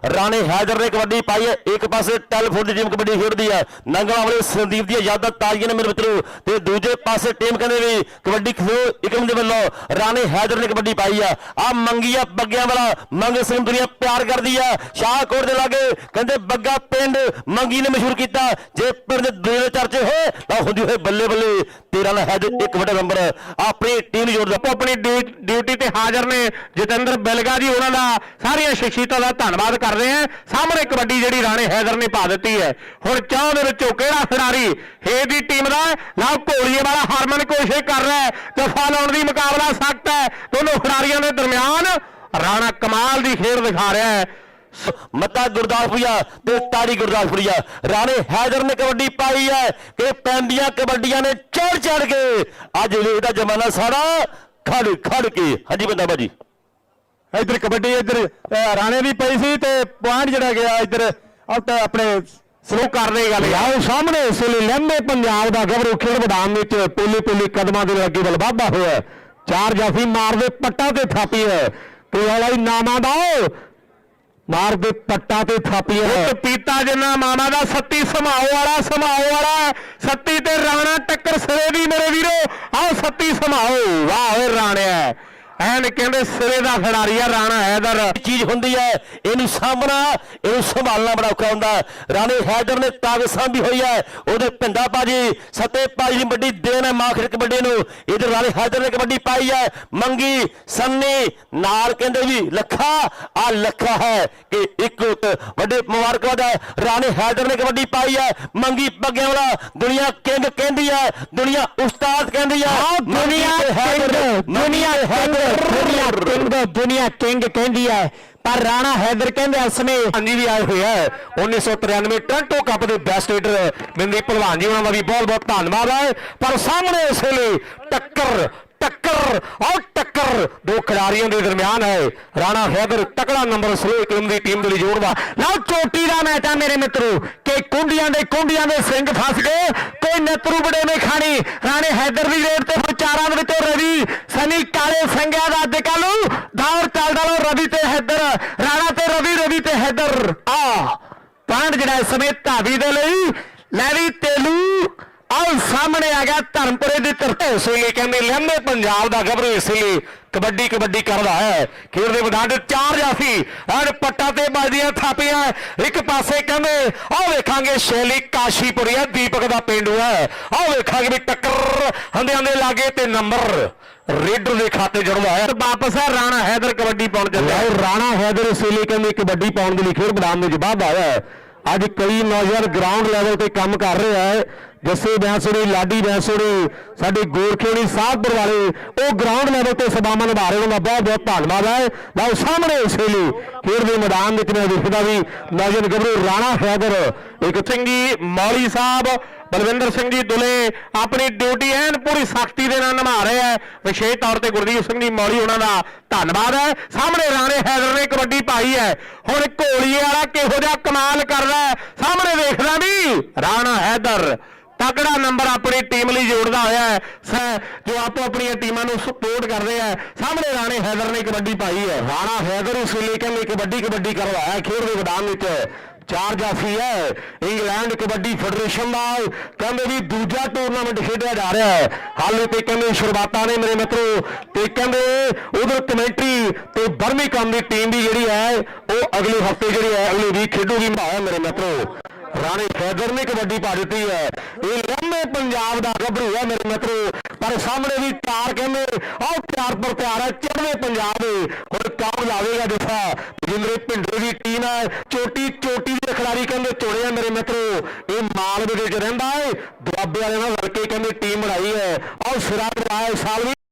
राणे हैदर ने कबड्डी पाई है। एक पासे टेलीफोन की टीम कबड्डी खेलती है, नंगल वाले संदीप दी यादां ताज़ियां ने मेरे मित्रों, ते दूजे पासे टीम कहते भी कबड्डी खेलो इकम दे वल्लों राणे हैदर ने कबड्डी पाई है। आ मंगिया बग्गियां वाला मंग सिंह दुनिया प्यार कर दी है। शाहकोट दे लागे कहते बग्गा पिंड मंगी ने मशहूर किया, जे पिंड दे चर्चे हो तां हुंदी होए बल्ले बल्ले तेरा ना हैदर एक वड्डा नंबर अपनी टीम जोड़दा। अपनी ड्यूटी ते हाजिर ने जतिंदर बिलगा जी, उन्होंने सारिया शख्सियतां का धन्यवाद कर रहे हैं। सामने कबड्डी जी राणे हैदर ने पा दी है। हुण चाह दे विचों किहड़ा खिडारी हे दी टीम का ना घोड़ीए वाला हरमन कोशिश कर रहा है, दफा लाउण दी मुकाबला सख्त है दोनों खिडारियों के दरमियान। राणा कमाल की खेल दिखा रहा है। मता गुरदासपुरिया ते तारी गुरदासपुरिया राणे हैदर ने कबड्डी पाई है कि पैंदियां कबड्डियां ने चढ़ चढ़ के अज वेखदा जमाना सारा खड़ खड़ के। हाँ जी बंदा भाजी इधर कबड्डी इधर राणे भी पई सी ते पॉइंट जड़ा गया इधर अपने स्लो करने गल आओ सामने इस वे लंबे पंजाब का गभरू खेल मैदान में पोली पोली कदमां दे अगे वल वाधा होया। चार जाफी मार दे पट्टा ते थापी है कोई वाला ही नामा दा मार दे पट्टा ते थापी है पीता जिन्ना मामा दा सत्ती समाओ वाला सत्ती ते राणा टक्कर सिरे दी मेरे वीरो। आओ सत्ती समाओ वाह राणे ਐਨ ਕਹਿੰਦੇ ਸਿਰੇ ਦਾ ਖਿਡਾਰੀ ਆ ਰਾਣਾ हैदर। चीज होंगी है इनू सामना इनू संभालना बड़ा औखा होंदा। राणे हैदर ने ताकत सांभी हुई है, उहदे भिंडा पाजी सते पाजी दी वड्डी देन है माखर कबड्डी नू। इधर राणे हैदर ने कबड्डी पाई है, मंगी सन्नी नाल कहंदे भी लखा आ लखा है कि एक वड्डे मुबारकबाद है। राणे हैदर ने कबड्डी पाई है, मंगी बग्गियां वाला दुनिया किंग कहंदी है, दुनिया उस्ताद कहंदी है, दुनिया किंग कहती है। पर राणा हैदर कहते इस समय हाजी भी आए हुए हैं 1993 टोरंटो कप के बेस्ट लीडर बिंदी भलवान जी उन्होंने भी बहुत बहुत धन्यवाद है। पर सामने इस वे टक्कर टक्कर और टक्कर दो खिडारियों के दरमियान है। राणा हैदर तकड़ा नंबर स्लो टीम की टीम के लिए जोड़दा ना चोटी का मैच है मेरे मित्रों कि कुंडियां दे सिंह फस गए कोई नेतरू बड़े में खानी। राणे हैदर की रेड से चारों के रवि सनी काले संघिया का अज कल दौर चलदा लो रवि ते हैदर राणा ते रवि ते हैदर आ पॉइंट जिहड़ा इस समय धावी दे लई लैवी तेलू आओ सामने आ गया धर्मपुरे की धरती। इसलिए कहते लंबे पंजाब का गभरू इसलिए कबड्डी कबड्डी करता है। खेल के मैदान चार जाफी और पट्टा ते बाजियां थापियां एक पासे कहते आओ वेखांगे शैली काशीपुरिया दीपक का पिंडू है। आओ वेखांगे भी टक्कर हंदियां दे लागे ते नंबर रेडर के खाते जुड़वा है। वापस है राणा हैदर कबड्डी पाउण चलिया। राणा हैदर इसलिए कहते कबड्डी पाउण के लिए खेल मैदान में जवाब आया है। अज कई नौजवान ग्राउंड लैवल पर काम कर रहे हैं, जैसे बैंसोड़ी लाडी बैंसोड़ी साडी गोरखेड़ी साहबपुर वाले वो ग्राउंड लैवल पर सभावां निभा रहे, उन्होंने बहुत बहुत धन्यवाद है। मैं सामने इस वे खेल के मैदान में मैं देखता भी नौजवान गभरू राणा हैदर एक चंगी मौली साहब बलविंदर सिंह जी दुले अपनी ड्यूटी एन पूरी सख्ती के निभा रहे हैं। विशेष तौर पर गुरदीप सिंह जी मौली उन्होंने धन्यवाद है। सामने राणे हैदर ने कबड्डी पाई है। हुण घोड़ीए वाला किहो जिहा कमाल कर रहा है, सामने देखदा भी राणा हैदर तगड़ा नंबर अपनी टीम लिए जोड़ता होया है जो आपो अपनी टीमों को सपोर्ट कर रहे हैं। सामने राणे हैदर ने कबड्डी पाई है। राणा हैदर उस वे कहते कबड्डी कबड्डी करवाया खेल के मैदान में चार जाफी है। इंग्लैंड कबड्डी फेडरेशन का कहते भी दूजा टूरनामेंट खेड़ा जा रहा है। हाले तो कहते शुरुआत ने मेरे मित्रों तो कहते उधर कमेंट्री तो बर्मिंघम की टीम भी जी है वो अगले हफ्ते जी है अगले वीक खेडूगी मेरे मित्रों। राणे हैदर ने कबड्डी पा दी है। ये लंबे पंजाब का गभरू है मेरे मित्रों। पर सामने भी चार कहते और चार पर तैयार है चढ़वे पंजाब और काम लावेगा जफा जिंदरे भिंडे की टीम है। चोटी चोटी के खिलाड़ी कहते चुने हैं मेरे मित्रों। ये मालवे रहा है दुआबे वाले लड़के कहते टीम बनाई है और सिरा साल भी